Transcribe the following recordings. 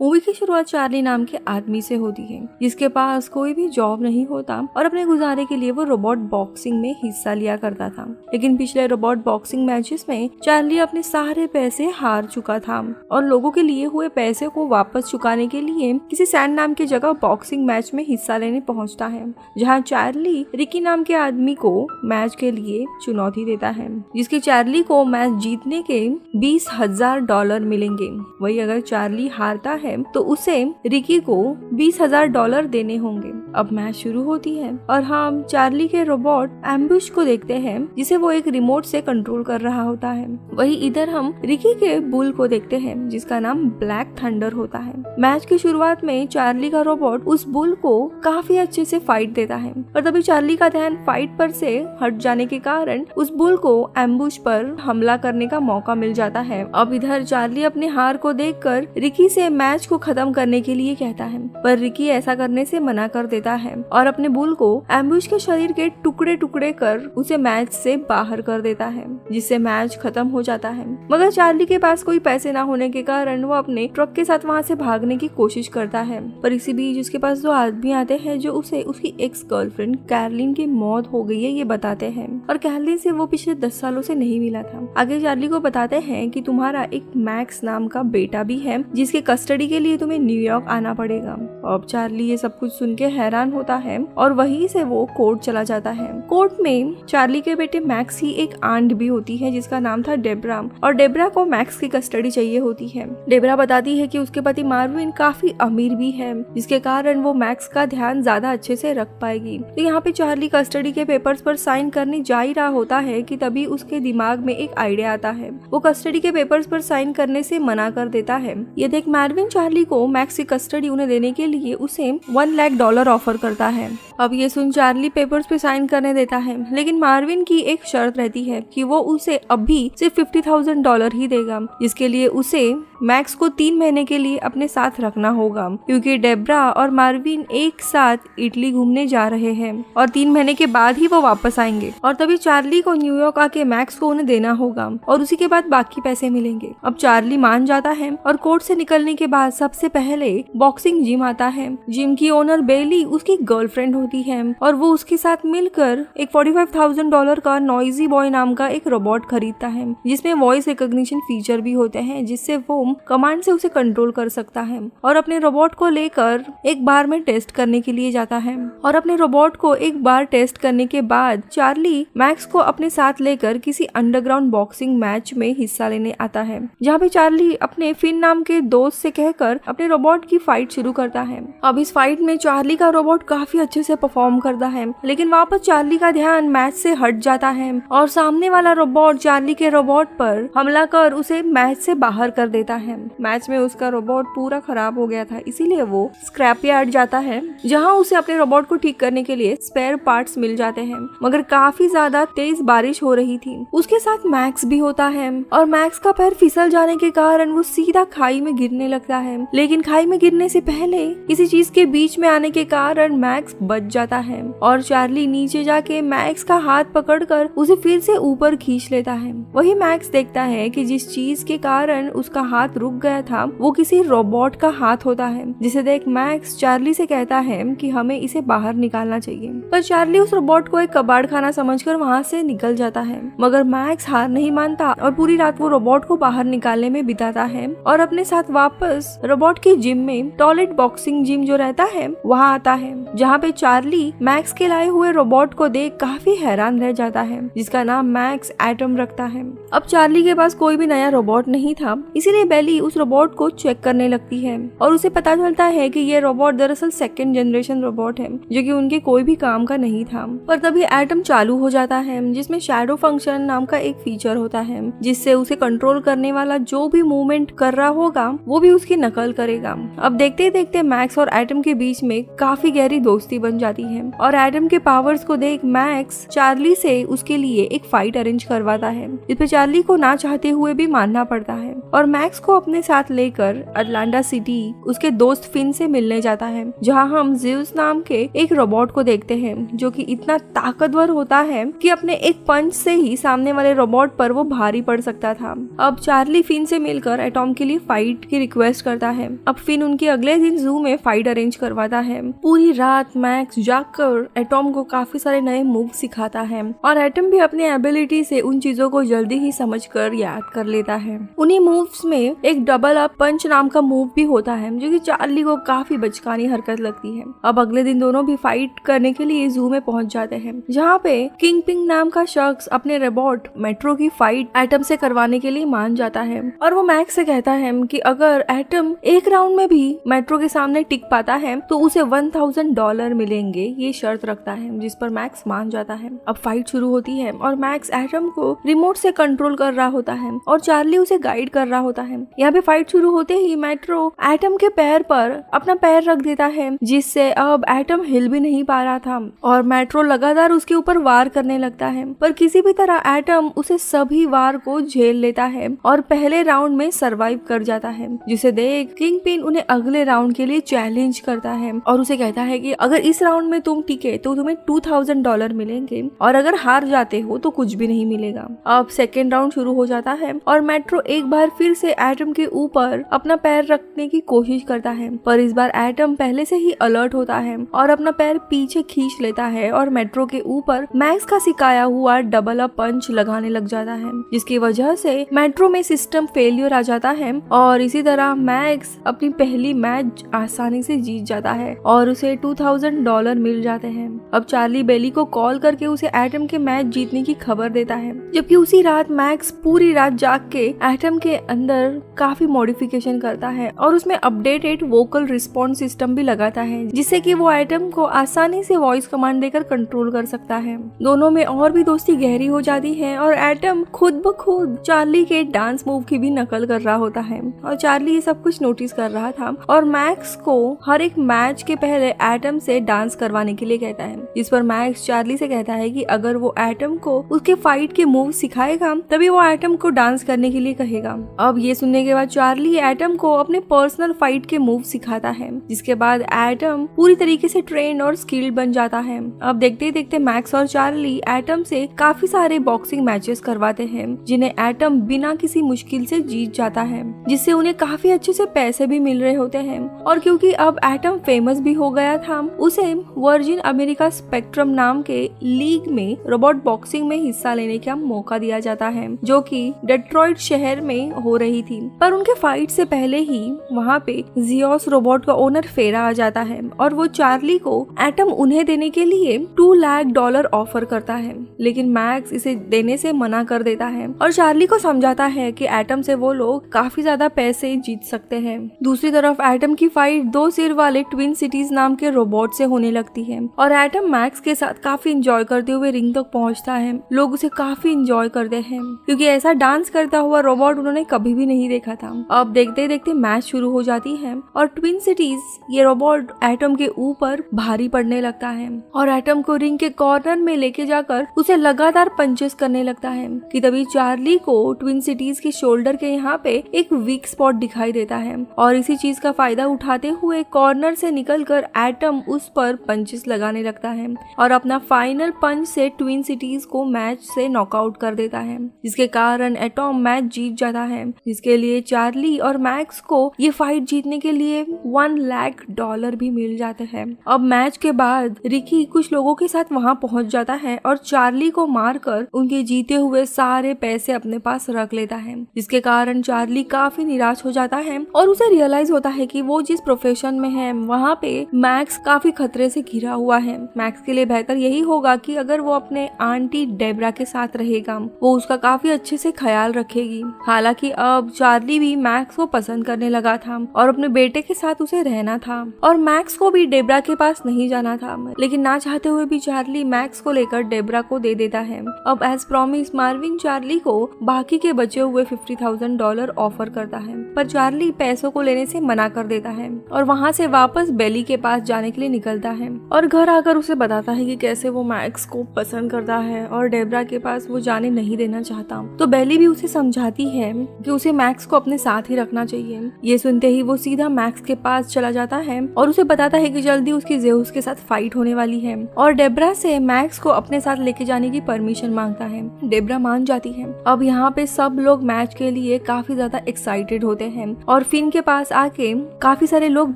Movie की शुरुआत Charlie नाम के आदमी से होती है जिसके पास कोई भी जॉब नहीं होता और अपने गुजारे के लिए वो रोबोट बॉक्सिंग में हिस्सा लिया करता था। लेकिन पिछले रोबोट बॉक्सिंग मैचेस में चार्ली अपने सारे पैसे हार चुका था और लोगों के लिए हुए पैसे को वापस चुकाने के लिए किसी सैन नाम की जगह बॉक्सिंग मैच में हिस्सा लेने पहुंचता है, जहां चार्ली रिकी नाम के आदमी को मैच के लिए चुनौती देता है, जिसके चार्ली को मैच जीतने के $20,000 मिलेंगे। वही अगर चार्ली हारता है तो उसे रिकी को $20,000 देने होंगे। अब मैच शुरू होती है और हम चार्ली के रोबोट एम्बुश को देखते हैं जिसे वो एक रिमोट से कंट्रोल कर रहा होता है। वही इधर हम रिकी के बुल को देखते हैं जिसका नाम ब्लैक थंडर होता है। मैच की शुरुआत में चार्ली का रोबोट उस बुल को काफी अच्छे से फाइट देता है और तभी चार्ली का ध्यान फाइट पर से हट जाने के कारण उस बुल को एम्बुश पर हमला करने का मौका मिल जाता है। अब इधर चार्ली अपने हार को देखकर रिकी से मैच को खत्म करने के लिए कहता है, पर रिकी ऐसा करने से मना कर देता है और अपने बुल को एम्बुश के शरीर के टुकड़े टुकड़े कर उसे मैच से बाहर कर देता है, जिससे मैच खत्म हो जाता है। मगर चार्ली के पास कोई पैसे ना होने के कारण वो अपने ट्रक के साथ वहाँ से भागने की कोशिश करता है, पर इसी बीच उसके पास दो आदमी आते हैं जो उसे उसकी एक्स गर्लफ्रेंड कैरलिन की मौत हो गई है ये बताते हैं और कैरलिन से वो पिछले 10 सालों से नहीं मिला था। आगे चार्ली को बताते हैं कि तुम्हारा एक मैक्स नाम का बेटा भी है जिसके कस्टडी के लिए तुम्हें न्यूयॉर्क आना पड़ेगा। अब चार्ली ये सब कुछ सुन के हैरान होता है और वहीं से वो कोर्ट चला जाता है। कोर्ट में चार्ली के बेटे मैक्स की एक आंट भी होती है जिसका नाम था डेब्रा और डेब्रा को मैक्स की कस्टडी चाहिए होती है। डेब्रा बताती है कि उसके पति मार्विन काफी अमीर भी है जिसके कारण वो मैक्स का ध्यान ज्यादा अच्छे से रख पाएगी। तो यहाँ पे चार्ली कस्टडी के पेपर्स पर साइन करने जा ही रहा होता है कि तभी उसके दिमाग में एक आइडिया आता है। वो कस्टडी के पेपर्स पर साइन करने से मना कर देता है। ये देख मार्विन चार्ली को मैक्स की कस्टडी उन्हें देने के लिए उसे $1 लाख ऑफर करता है। अब ये सुन चार्ली पेपर्स पे साइन करने देता है, लेकिन मार्विन की एक शर्त रहती है कि वो उसे अभी सिर्फ $50,000 ही देगा, जिसके लिए उसे मैक्स को 3 महीने के लिए अपने साथ रखना होगा क्योंकि डेब्रा और मार्विन एक साथ इटली घूमने जा रहे हैं और 3 महीने के बाद ही वो वापस आएंगे और तभी चार्ली को न्यूयॉर्क आके मैक्स को उन्हें देना होगा और उसी के बाद बाकी पैसे मिलेंगे। अब चार्ली मान जाता है और कोर्ट से निकलने के बाद सबसे पहले बॉक्सिंग जिम आता है। जिम की ओनर बेली उसकी गर्लफ्रेंड होती है और वो उसके साथ मिलकर एक $45,000 का नॉइजी बॉय नाम का एक रोबोट खरीदता है जिसमें वॉइस रिकॉग्निशन फीचर भी होते हैं जिससे वो कमांड से उसे कंट्रोल कर सकता है और अपने रोबोट को लेकर एक बार में टेस्ट करने के लिए जाता है। और अपने रोबोट को एक बार टेस्ट करने के बाद चार्ली मैक्स को अपने साथ लेकर किसी अंडरग्राउंड बॉक्सिंग मैच में हिस्सा लेने आता है, जहाँ पे चार्ली अपने फिन नाम के दोस्त से कहकर अपने रोबोट की फाइट शुरू करता है। अब इस फाइट में चार्ली का रोबोट काफी अच्छे से परफॉर्म करता है, लेकिन वापस चार्ली का ध्यान मैच से हट जाता है और सामने वाला रोबोट चार्ली के रोबोट पर हमला कर उसे मैच से बाहर कर देता है। मैच में उसका रोबोट पूरा खराब हो गया था, इसीलिए वो स्क्रैप यार्ड जाता है जहाँ उसे अपने रोबोट को ठीक करने के लिए स्पेयर पार्ट्स मिल जाते हैं। मगर काफी ज्यादा तेज बारिश हो रही थी। उसके साथ मैक्स भी होता है और मैक्स का पैर फिसल जाने के कारण वो सीधा खाई में गिरने लगता है, लेकिन खाई में गिरने से पहले किसी चीज के बीच में आने के कारण मैक्स बच जाता है और चार्ली नीचे जाके मैक्स का हाथ पकड़कर उसे फिर से ऊपर खींच लेता है। वही मैक्स देखता है कि जिस चीज के कारण उसका हाथ रुक गया था वो किसी रोबोट का हाथ होता है, जिसे देख मैक्स चार्ली से कहता है कि हमें इसे बाहर निकालना चाहिए। पर चार्ली उस रोबोट को एक कबाड़ खाना समझकर वहाँ से निकल जाता है, मगर मैक्स हार नहीं मानता और पूरी रात वो रोबोट को बाहर निकालने में बिताता है और अपने साथ वापस रोबोट की जिम में टॉयलेट बॉक्सिंग जिम जो रहता है वहाँ आता है, जहाँ पे चार्ली मैक्स के लाए हुए रोबोट को देख काफी हैरान रह जाता है, जिसका नाम मैक्स एटम रखता है। अब चार्ली के पास कोई भी नया रोबोट नहीं था, इसीलिए बेली उस रोबोट को चेक करने लगती है और उसे पता चलता है कि ये रोबोट दरअसल 2nd जनरेशन रोबोट है जो कि उनके कोई भी काम का नहीं था। पर तभी एटम चालू हो जाता है जिसमें शैडो फंक्शन नाम का एक फीचर होता है जिससे उसे कंट्रोल करने वाला जो भी मूवमेंट कर रहा होगा वो भी उसकी नकल करेगा। अब देखते देखते मैक्स और एटम के बीच में काफी गहरी दोस्ती बन जाती है और एटम के पावर्स को देख मैक्स चार्ली से उसके लिए एक फाइट अरेंज करवाता है जिसपे चार्ली को ना चाहते हुए भी मानना पड़ता है और मैक्स को अपने साथ लेकर अटलांटा सिटी उसके दोस्त फिन से मिलने जाता है, जहाँ हम ज़्यूस नाम के एक रोबोट को देखते हैं जो कि इतना ताकतवर होता है कि अपने एक पंच से ही सामने वाले रोबोट पर वो भारी पड़ सकता था। अब चार्ली फिन से मिलकर एटॉम के लिए फाइट की रिक्वेस्ट करता है। अब फिन उनके अगले दिन जू में फाइट अरेंज करवाता है। पूरी रात मैक्स जागकर एटॉम को काफी सारे नए मूव सिखाता है और एटम भी अपनी एबिलिटी से उन चीजों को जल्दी ही समझकर याद कर लेता है। उन्हीं मूव्स में एक डबल अप पंच नाम का मूव भी होता है जो कि चार्ली को काफी बचकानी हरकत लगती है। अब अगले दिन दोनों भी फाइट करने के लिए जू में पहुंच जाते हैं, जहाँ पे किंग पिंग नाम का शख्स अपने रोबोट मेट्रो की फाइट एटम से करवाने के लिए मान जाता है और वो मैक्स से कहता है कि अगर एटम एक राउंड में भी मेट्रो के सामने टिक पाता है तो उसे $1000 मिलेंगे, ये शर्त रखता है, जिस पर मैक्स मान जाता है। अब फाइट शुरू होती है और मैक्स एटम को रिमोट से कंट्रोल कर रहा होता है और चार्ली उसे गाइड कर रहा होता है। यहाँ पे फाइट शुरू होते ही मेट्रो एटम के पैर पर अपना पैर रख देता है, जिससे अब एटम हिल भी नहीं पा रहा था और मेट्रो लगातार उसके ऊपर वार करने लगता है, पर किसी भी तरह एटम उसे सभी वार को झेल लेता है और पहले राउंड में सरवाइव कर जाता है, जिसे देख किंग पिन उन्हें अगले राउंड के लिए चैलेंज करता है और उसे कहता है कि अगर इस राउंड में तुम टिके तो तुम्हें $2000 मिलेंगे और अगर हार जाते हो तो कुछ भी नहीं मिलेगा। अब सेकेंड राउंड शुरू हो जाता है और मेट्रो एक बार फिर से एटम के ऊपर अपना पैर रखने की कोशिश करता है, पर इस बार एटम पहले से ही अलर्ट होता है और अपना पैर पीछे खींच लेता है और मेट्रो के ऊपर मैक्स का सिखाया हुआ डबल अप पंच लगाने लग जाता है, जिसकी वजह से मेट्रो में सिस्टम फेलियर आ जाता है और इसी तरह मैक्स अपनी पहली मैच आसानी से जीत जाता है और उसे $2000 मिल जाते हैं। अब चार्ली बेली को कॉल करके उसे एटम के मैच जीतने की खबर देता है, जबकि उसी रात मैक्स पूरी रात जाग के एटम के अंदर काफी मॉडिफिकेशन करता है और उसमें अपडेटेड वोकल रिस्पॉन्स सिस्टम भी लगाता है, जिससे कि वो एटम को आसानी से वॉइस कमांड देकर कंट्रोल कर सकता है। दोनों में और भी दोस्ती गहरी हो जाती है और एटम खुद ब खुद चार्ली के डांस मूव की भी नकल कर रहा होता है और चार्ली ये सब कुछ नोटिस कर रहा था और मैक्स को हर एक मैच के पहले एटम से डांस करवाने के लिए कहता है, जिस पर मैक्स चार्ली से कहता है कि अगर वो एटम को उसके फाइट के मूव सिखाएगा तभी वो एटम को डांस करने के लिए कहेगा। अब ये सुनने के बाद चार्ली एटम को अपने पर्सनल फाइट के मूव सिखाता है, जिसके बाद एटम पूरी तरीके से ट्रेन और स्किल्ड बन जाता है। अब देखते ही देखते मैक्स और चार्ली एटम से काफी सारे बॉक्सिंग मैचेस करवाते हैं, जिन्हें एटम बिना किसी मुश्किल से जीत जाता है, जिससे उन्हें काफी अच्छे से पैसे भी मिल रहे होते हैं। और क्योंकि अब एटम फेमस भी हो गया था, उसे वर्जिन अमेरिका स्पेक्ट्रम नाम के लीग में रोबोट बॉक्सिंग में हिस्सा लेने का मौका दिया जाता है, जो कि डेट्रॉइट शहर में हो रही थी। पर उनके फाइट से पहले ही वहाँ पे जियोस रोबोट का ओनर फेरा आ जाता है और वो चार्ली को एटम उन्हें देने के लिए $2 लाख ऑफर करता है, लेकिन मैक्स इसे देने से मना कर देता है और चार्ली को समझाता है कि एटम से वो लोग काफी ज्यादा पैसे जीत सकते हैं। दूसरी तरफ एटम की फाइट 2 सिर वाले ट्विन सिटीज नाम के रोबोट से होने लगती है और एटम मैक्स के साथ काफी इंजॉय करते हुए रिंग तक पहुंचता है। लोग उसे काफी इंजॉय करते हैं क्योंकि ऐसा डांस करता हुआ रोबोट उन्होंने कभी भी नहीं देखा था। अब देखते देखते मैच शुरू हो जाती है और ट्विन सिटीज ये रोबोट एटम के ऊपर भारी पड़ने लगता है और एटम को रिंग के कॉर्नर में लेके जाकर उसे लगातार पंचेस करने लगता है कि तभी चार्ली को ट्विन सिटीज के शोल्डर के यहाँ पे एक वीक स्पॉट दिखाई देता है और इसी चीज का फायदा उठाते हुए कॉर्नर से निकलकर एटम उस पर पंचेस लगाने लगता है और अपना फाइनल पंच से ट्विन सिटीज को मैच से नॉकआउट कर देता है, जिसके कारण एटम मैच जीत जाता है, जिसके लिए चार्ली और मैक्स को ये फाइट जीतने के लिए $1 लाख भी मिल जाते हैं। अब मैच के बाद रिकी कुछ लोगों के साथ वहां पहुंच जाता है और चार्ली को मारकर उनके जीते हुए सारे पैसे अपने पास रख लेता है, जिसके कारण चार्ली काफी निराश हो जाता है और उसे रियलाइज होता है कि वो जिस प्रोफेशन में है वहाँ पे मैक्स काफी खतरे से घिरा हुआ है। मैक्स के लिए बेहतर यही होगा कि अगर वो अपने आंटी डेब्रा के साथ रहेगा, वो उसका काफी अच्छे से ख्याल रखेगी। हालांकि अब चार्ली भी मैक्स को पसंद करने लगा था और अपने बेटे के साथ उसे रहना था और मैक्स को भी डेब्रा के पास नहीं जाना था, लेकिन ना चाहते हुए भी चार्ली मैक्स को लेकर डेब्रा को दे देता है। अब एज प्रॉमिस मार्विन चार्ली को बाकी के बचे हुए $50,000 ऑफर करता है, पर चार्ली पैसों को लेने से मना कर देता है और वहाँ से वापस बेली के पास जाने के लिए निकलता है और घर आकर उसे बताता है कि कैसे वो मैक्स को पसंद करता है और डेब्रा के पास वो जाने नहीं देना चाहता। तो बेली भी उसे समझाती है कि उसे मैक्स मैक्स को अपने साथ ही रखना चाहिए। ये सुनते ही वो सीधा मैक्स के पास चला जाता है और उसे बताता है कि जल्दी उसकी ज़ेउस के साथ फाइट होने वाली है और डेब्रा से मैक्स को अपने साथ लेके जाने की परमिशन मांगता है। डेब्रा मान जाती है। अब यहाँ पे सब लोग मैच के लिए काफी ज्यादा एक्साइटेड होते हैं और फिन के पास आके काफी सारे लोग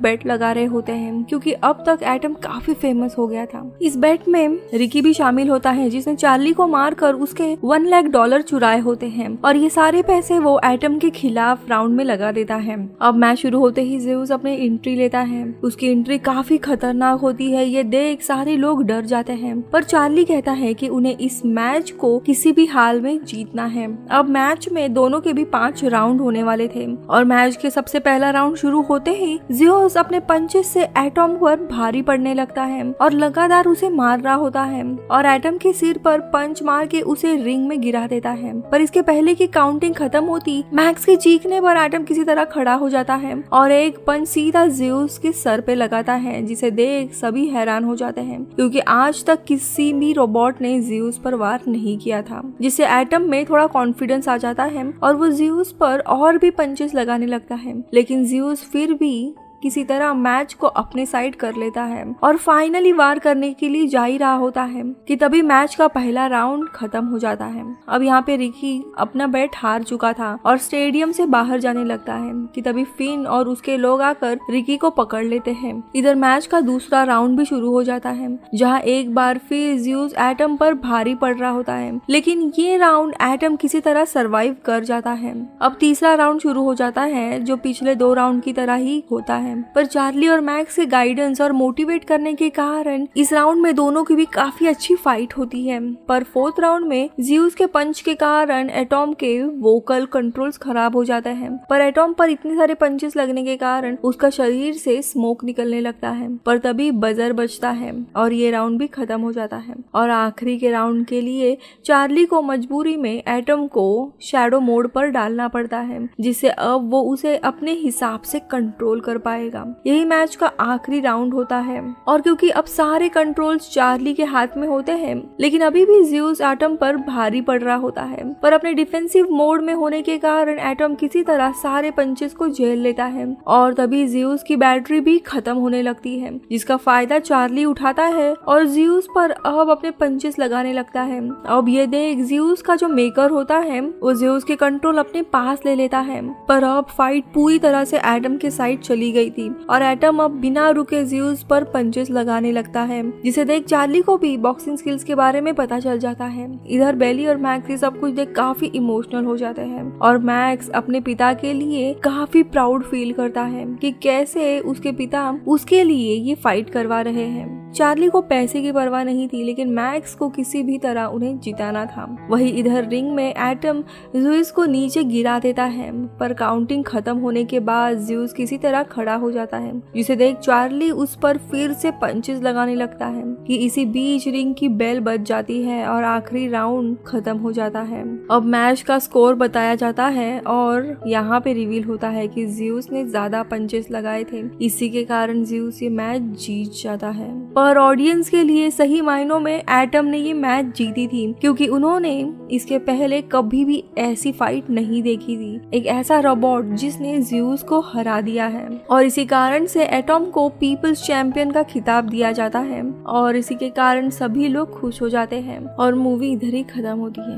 बेट लगा रहे होते हैं क्योंकि अब तक एटम काफी फेमस हो गया था। इस बेट में रिकी भी शामिल होता है जिसने चार्ली को मारकर उसके $1 लाख चुराए होते हैं और ये सारे पैसे वो एटम के खिलाफ राउंड में लगा देता है। अब मैच शुरू होते ही ज़ेउस अपने एंट्री लेता है। उसकी एंट्री काफी खतरनाक होती है। ये देख सारे लोग डर जाते हैं पर चार्ली कहता है कि उन्हें इस मैच को किसी भी हाल में जीतना है। अब मैच में दोनों के भी 5 राउंड होने वाले थे और मैच के सबसे पहला राउंड शुरू होते ही ज़ेउस अपने पंचेस से एटम पर भारी पड़ने लगता है और लगातार उसे मार रहा होता है और एटम के सिर पर पंच मार के उसे रिंग में गिरा देता है। पर इसके पहले की काउंटिंग खत्म होती मैक्स के चीखने पर एटम किसी तरह खड़ा हो जाता है और एक पंच सीधा ज़ेउस के सर पे लगाता है जिसे देख सभी हैरान हो जाते हैं क्योंकि आज तक किसी भी रोबोट ने ज़ेउस पर वार नहीं किया था, जिससे एटम में थोड़ा कॉन्फिडेंस आ जाता है और वो ज़ेउस पर और भी पंचेस लगाने लगता है। लेकिन ज़ेउस फिर भी किसी तरह मैच को अपने साइड कर लेता है और फाइनली वार करने के लिए जा ही रहा होता है कि तभी मैच का पहला राउंड खत्म हो जाता है। अब यहाँ पे रिकी अपना बैट हार चुका था और स्टेडियम से बाहर जाने लगता है कि तभी फिन और उसके लोग आकर रिकी को पकड़ लेते हैं। इधर मैच का दूसरा राउंड भी शुरू हो जाता है जहाँ एक बार फिर ज़ेउस एटम पर भारी पड़ रहा होता है, लेकिन ये राउंड एटम किसी तरह सरवाइव कर जाता है। अब तीसरा राउंड शुरू हो जाता है जो पिछले 2 राउंड की तरह ही होता है पर चार्ली और मैक्स के गाइडेंस और मोटिवेट करने के कारण इस राउंड में दोनों की भी काफी अच्छी फाइट होती है। पर 4th राउंड में ज़ेउस के पंच के कारण एटम के वोकल कंट्रोल्स खराब हो जाते हैं पर एटम पर इतने सारे पंचेस लगने के कारण उसका शरीर से स्मोक निकलने लगता है। पर तभी बजर बजता है और ये राउंड भी खत्म हो जाता है और आखिरी के राउंड के लिए चार्ली को मजबूरी में एटम को शैडो मोड पर डालना पड़ता है जिससे अब वो उसे अपने हिसाब से कंट्रोल कर पाएगा। यही मैच का आखिरी राउंड होता है और क्योंकि अब सारे कंट्रोल्स चार्ली के हाथ में होते हैं लेकिन अभी भी ज़ेउस एटम पर भारी पड़ रहा होता है पर अपने डिफेंसिव मोड में होने के कारण एटम किसी तरह सारे पंचेस को झेल लेता है और तभी ज़ेउस की बैटरी भी खत्म होने लगती है जिसका फायदा चार्ली उठाता है और ज़ेउस पर अब अपने पंचेस लगाने लगता है। अब ये देख ज़ेउस का जो मेकर होता है वो ज़ेउस के कंट्रोल अपने पास ले लेता है पर अब फाइट पूरी तरह से एटम के साइड चली गई थी और एटम अब बिना रुके ज़ेउस पर पंचेस लगाने लगता है जिसे देख चार्ली को भी बॉक्सिंग स्किल्स के बारे में पता चल जाता है। इधर बेली और मैक्स ये सब कुछ देख काफी इमोशनल हो जाते हैं और मैक्स अपने पिता के लिए काफी प्राउड फील करता है कि कैसे उसके पिता उसके लिए ये फाइट करवा रहे हैं। चार्ली को पैसे की परवाह नहीं थी लेकिन मैक्स को किसी भी तरह उन्हें जिताना था। वही इधर रिंग में एटम ज़ेउस को नीचे गिरा देता है पर काउंटिंग खत्म होने के बाद ज़ेउस किसी तरह खड़ा हो जाता है जिसे देख चार्ली उस पर फिर से पंचेस लगाने लगता है कि इसी बीच रिंग की बेल बज जाती है और आखिरी राउंड खत्म हो जाता है। अब मैच का स्कोर बताया जाता है और यहाँ पे रिवील होता है कि ज़ेउस ने ज्यादा पंचेस लगाए थे, इसी के कारण ज़ेउस ये मैच जीत जाता है। पर ऑडियंस के लिए सही मायनों में एटम ने ये मैच जीती थी क्योंकि उन्होंने इसके पहले कभी भी ऐसी फाइट नहीं देखी थी, एक ऐसा रोबोट जिसने ज़ेउस को हरा दिया है और इसी कारण से एटम को पीपल्स चैंपियन का खिताब दिया जाता है और इसी के कारण सभी लोग खुश हो जाते हैं और मूवी इधर ही खत्म होती है।